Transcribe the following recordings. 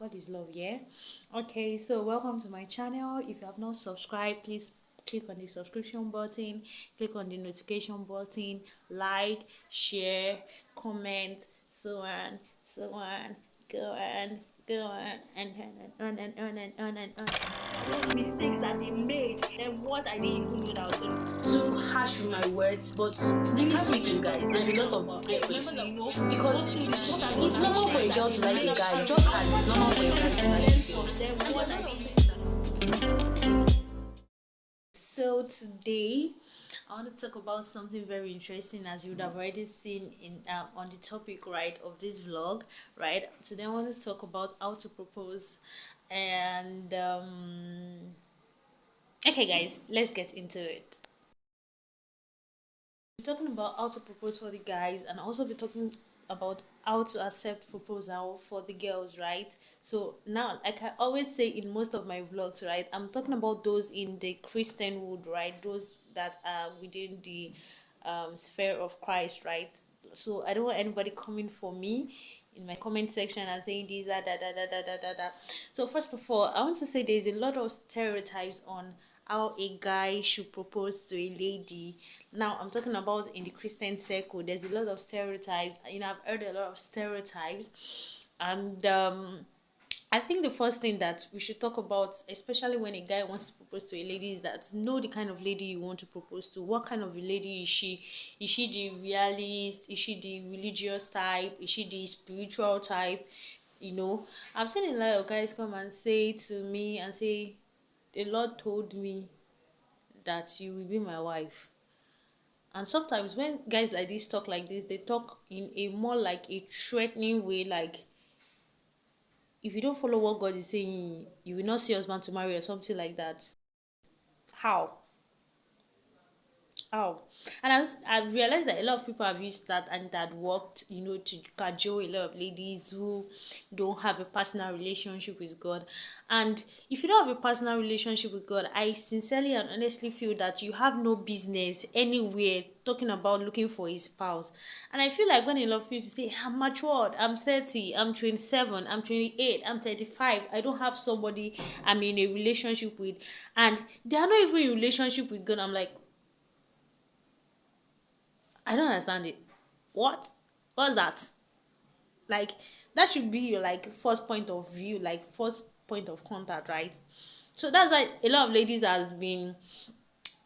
God is love, yeah? Okay, so welcome to my channel. If you have not subscribed, please click on the subscription button, click on the notification button, like, share, comment, so on, so on, go on, go on, and on. Those mistakes that they made, and what I didn't even know that I was going too harsh with my words, but to I really can't speak to you remember guys, what there's I a lot saw, of but I remember difference that because one thing that I it's normal for a girl to like a guy, just as it's normal for a guy to like a girl. then what I did. So today, I want to talk about something very interesting, as you would have already seen in on the topic right of this vlog, right? Today I want to talk about how to propose, and okay, guys, let's get into it. Be talking about how to propose for the guys, and also be talking about how to accept proposal for the girls, right? So now, like I always say in most of my vlogs, right, I'm talking about those in the Christian wood, right? Those that are within the sphere of Christ, right? So I don't want anybody coming for me in my comment section and saying this, that, da. So first of all, I want to say there's a lot of stereotypes on how a guy should propose to a lady. Now I'm talking about in the Christian circle. There's a lot of stereotypes. I've heard a lot of stereotypes, and I think the first thing that we should talk about, especially when a guy wants to propose to a lady, is that know the kind of lady you want to propose to. What kind of a lady is she? Is she the realist? Is she the religious type? Is she the spiritual type? I've seen a lot of guys come and say to me and say, the Lord told me that you will be my wife. And sometimes when guys like this talk like this, they talk in a more like a threatening way, like if you don't follow what God is saying, you will not see husband to marry or something like that. How? How? And I've realized that a lot of people have used that and that worked, to cajole a lot of ladies who don't have a personal relationship with God. And if you don't have a personal relationship with God, I sincerely and honestly feel that you have no business anywhere talking about looking for a spouse. And I feel like when a lot of people say, I'm matured, I'm 30, I'm 27, I'm 28, I'm 35, I don't have somebody I'm in a relationship with, and they are not even in a relationship with God, I'm like, I don't understand it. What? What's that? Like, that should be your like first point of view, like first point of contact, right? So that's why a lot of ladies has been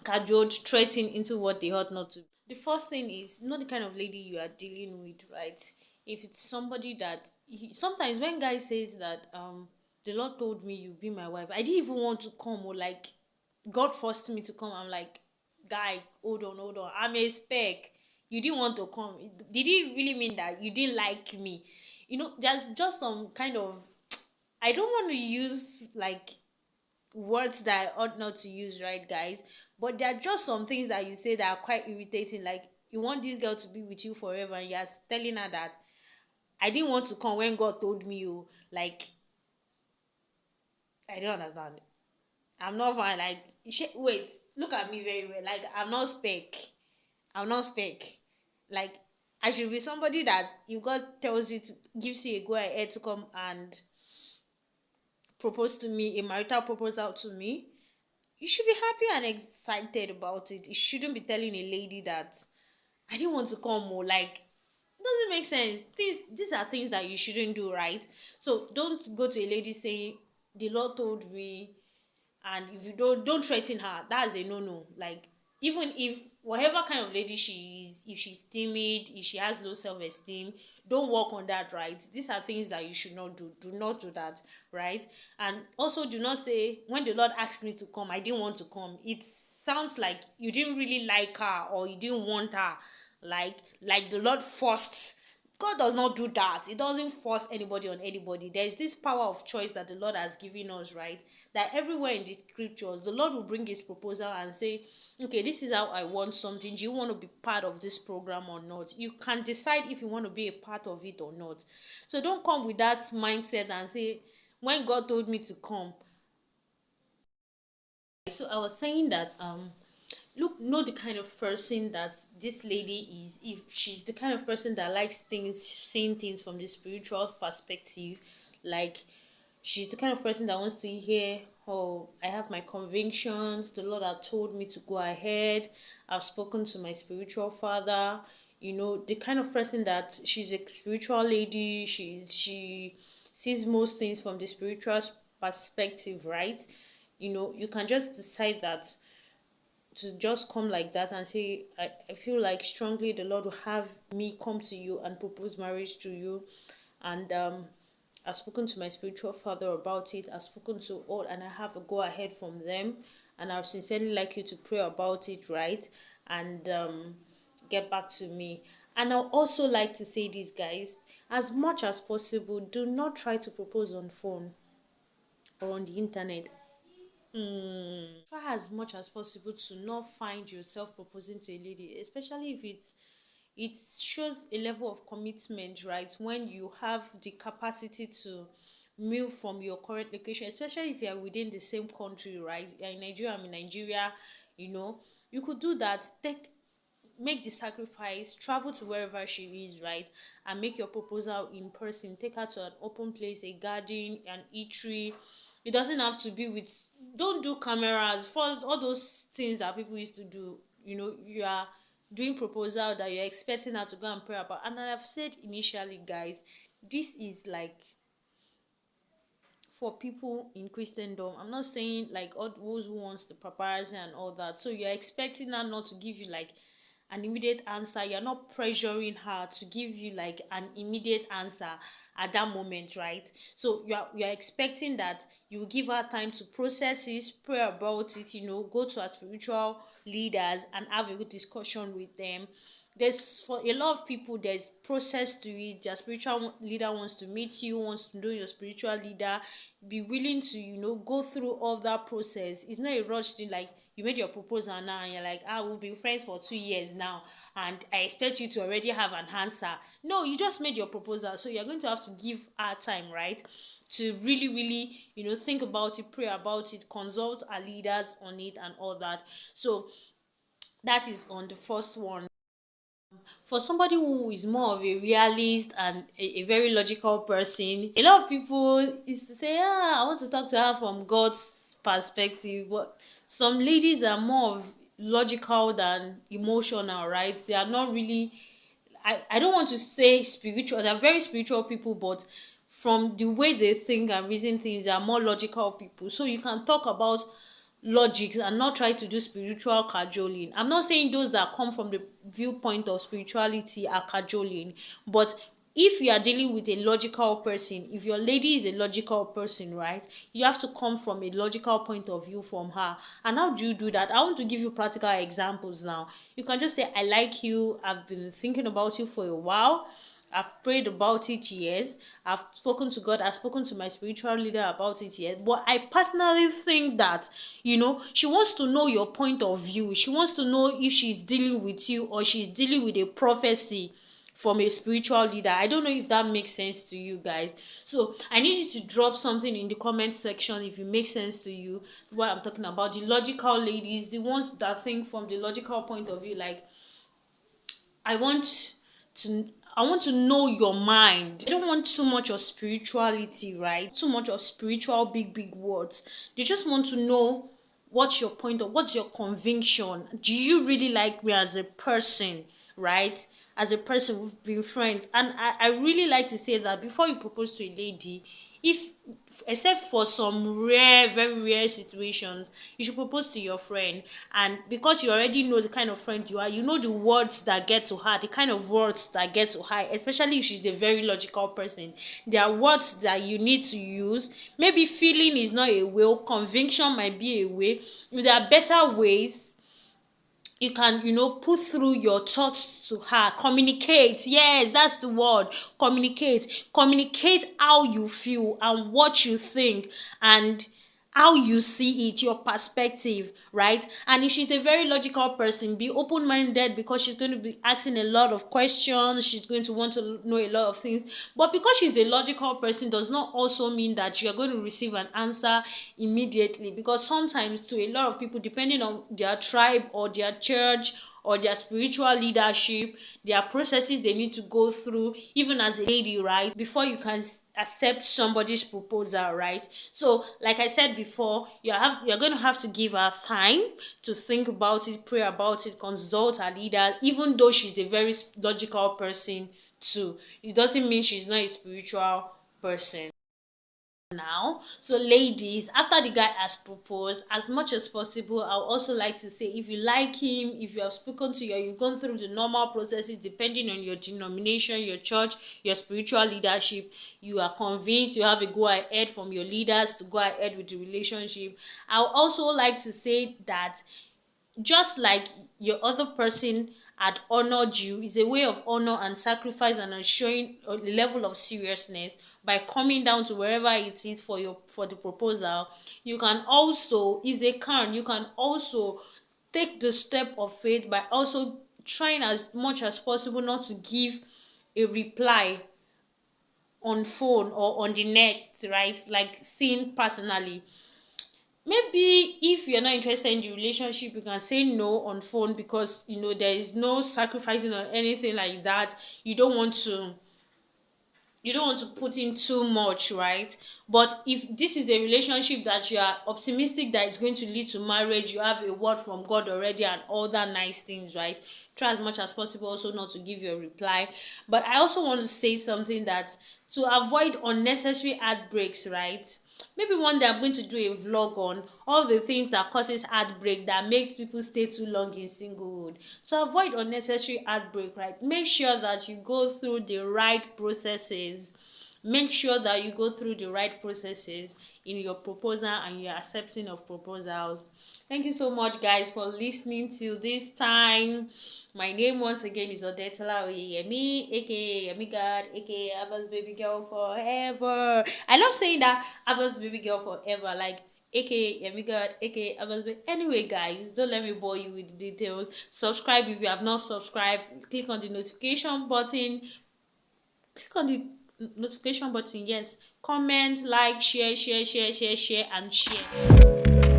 cajoled, threatened into what they ought not to. The first thing is not the kind of lady you are dealing with, right? If it's somebody that sometimes when guy says that the Lord told me you be my wife, I didn't even want to come, or like God forced me to come. I'm like, guy, hold on. I'm a spec. You didn't want to come. Did it really mean that you didn't like me? There's just some kind of I don't want to use like words that I ought not to use, right, guys? But there are just some things that you say that are quite irritating. Like, you want this girl to be with you forever, and you're telling her that I didn't want to come when God told me you. Like, I don't understand. I'm not fine. Like, wait, look at me very well. Like, I'm not spec. I'm not spec. Like, I should be somebody that if God tells you to gives you a go ahead to come and propose to me, a marital proposal to me, you should be happy and excited about it. You shouldn't be telling a lady that I didn't want to come more. Like, it doesn't make sense. These are things that you shouldn't do, right? So don't go to a lady saying the Lord told me, and if you don't threaten her. That's a no. Like, even if whatever kind of lady she is, if she's timid, if she has low self-esteem, don't work on that, right? These are things that you should not do not do that, right? And also, do not say when the Lord asked me to come, I didn't want to come. It sounds like you didn't really like her, or you didn't want her, like the Lord forced. God does not do that. It doesn't force anybody on anybody. There is this power of choice that the Lord has given us, right? That everywhere in the scriptures, the Lord will bring his proposal and say, okay, this is how I want something. Do you want to be part of this program or not? You can decide if you want to be a part of it or not. So don't come with that mindset and say, when God told me to come. So I was saying that look, know the kind of person that this lady is. If she's the kind of person that likes things, seeing things from the spiritual perspective, like She's the kind of person that wants to hear, oh, I have my convictions. The Lord had told me to go ahead. I've spoken to my spiritual father. The kind of person that she's a spiritual lady. She sees most things from the spiritual perspective, right? You can just decide that to just come like that and say, I feel like strongly the Lord will have me come to you and propose marriage to you. And I've spoken to my spiritual father about it. I've spoken to all, and I have a go ahead from them. And I would sincerely like you to pray about it, right? And get back to me. And I also like to say this, guys, as much as possible, do not try to propose on phone or on the internet. Try as much as possible to not find yourself proposing to a lady, especially if it shows a level of commitment, right? When you have the capacity to move from your current location, especially if you are within the same country, right? You're in Nigeria, I'm in Nigeria, you could do that. Make the sacrifice, travel to wherever she is, right? And make your proposal in person. Take her to an open place, a garden, an eatery. It doesn't have to be with, don't do cameras for all those things that people used to do. You are doing proposal that you're expecting her to go and pray about. And I've said initially, guys, this is like for people in Christendom. I'm not saying like all those who wants the paparazzi and all that. So you're expecting her not to give you like an immediate answer. You're not pressuring her to give you like an immediate answer at that moment, right? So you're expecting that you will give her time to process it, pray about it, go to her spiritual leaders and have a good discussion with them. There's, for a lot of people, there's process to it. Their spiritual leader wants to meet you, wants to know your spiritual leader, be willing to go through all that process. It's not a rush thing, like you made your proposal now and you're like, we've been friends for 2 years now and I expect you to already have an answer. No, you just made your proposal, so you're going to have to give her time, right, to really really think about it, pray about it, consult our leaders on it and all that. So that is on the first one. For somebody who is more of a realist and a very logical person, a lot of people is to say, I want to talk to her from God's perspective. But some ladies are more of logical than emotional, right? They are not really, I don't want to say spiritual. They're very spiritual people, but from the way they think and reason things, they are more logical people. So you can talk about logics and not try to do spiritual cajoling. I'm not saying those that come from the viewpoint of spirituality are cajoling, but if you are dealing with a logical person, if your lady is a logical person, right, you have to come from a logical point of view from her. And how do you do that? I want to give you practical examples now. You can just say, I like you, I've been thinking about you for a while, I've prayed about it, yes. I've spoken to God, I've spoken to my spiritual leader about it, yes. But I personally think that, she wants to know your point of view. She wants to know if she's dealing with you or she's dealing with a prophecy from a spiritual leader. I don't know if that makes sense to you guys. So I need you to drop something in the comment section if it makes sense to you what I'm talking about. The logical ladies, the ones that think from the logical point of view, like, I want to I want to know your mind. I don't want too much of spirituality, right? Too much of spiritual big words. They just want to know what's your conviction. Do you really like me as a person, right? As a person, we've been friends. And I really like to say that before you propose to a lady, if except for some rare, very rare situations, you should propose to your friend. And because you already know the kind of friend you are, you know the words that get to her, the kind of words that get to her, especially if she's a very logical person. There are words that you need to use. Maybe feeling is not a way, conviction might be a way. If there are better ways, you can put through your thoughts to her. Communicate, yes, that's the word. Communicate how you feel and what you think and how you see it, your perspective, right? And if she's a very logical person, be open-minded, because she's going to be asking a lot of questions. She's going to want to know a lot of things. But because she's a logical person does not also mean that you're going to receive an answer immediately, because sometimes to a lot of people, depending on their tribe or their church or their spiritual leadership, their processes they need to go through, even as a lady, right? Before you can accept somebody's proposal, right? So, like I said before, you're going to have to give her time to think about it, pray about it, consult her leader, even though she's a very logical person too. It doesn't mean she's not a spiritual person now. So, ladies, after the guy has proposed, as much as possible, I would also like to say if you like him, if you have spoken to your, you've gone through the normal processes depending on your denomination, your church, your spiritual leadership, you are convinced you have a go ahead from your leaders to go ahead with the relationship. I would also like to say that just like your other person had honored you, is a way of honor and sacrifice and showing a level of seriousness by coming down to wherever it is for the proposal. You can also, is a can you can also take the step of faith by also trying as much as possible not to give a reply on phone or on the net, right? Like seeing personally. Maybe if you're not interested in the relationship, you can say no on phone because there is no sacrificing or anything like that. You don't want to put in too much, right? But if this is a relationship that you are optimistic that it's going to lead to marriage, you have a word from God already and all that nice things, right? Try as much as possible also not to give your reply. But I also want to say something that to avoid unnecessary heartbreaks, right? Maybe one day I'm going to do a vlog on all the things that causes heartbreak that makes people stay too long in singlehood. So avoid unnecessary heartbreak, right? Make sure that you go through the right processes. Make sure that you go through the right processes in your proposal and your accepting of proposals. Thank you so much, guys, for listening till this time. My name once again is Odetola Oyeyemi, aka Yemi God, aka Abba's baby girl forever. I love saying that, Abba's baby girl forever, like aka Yemi God, aka Abba's baby. Anyway, guys, don't let me bore you with the details. Subscribe if you have not subscribed. Click on the notification button. Click on the notification button. Yes. Comment, like, share, and share.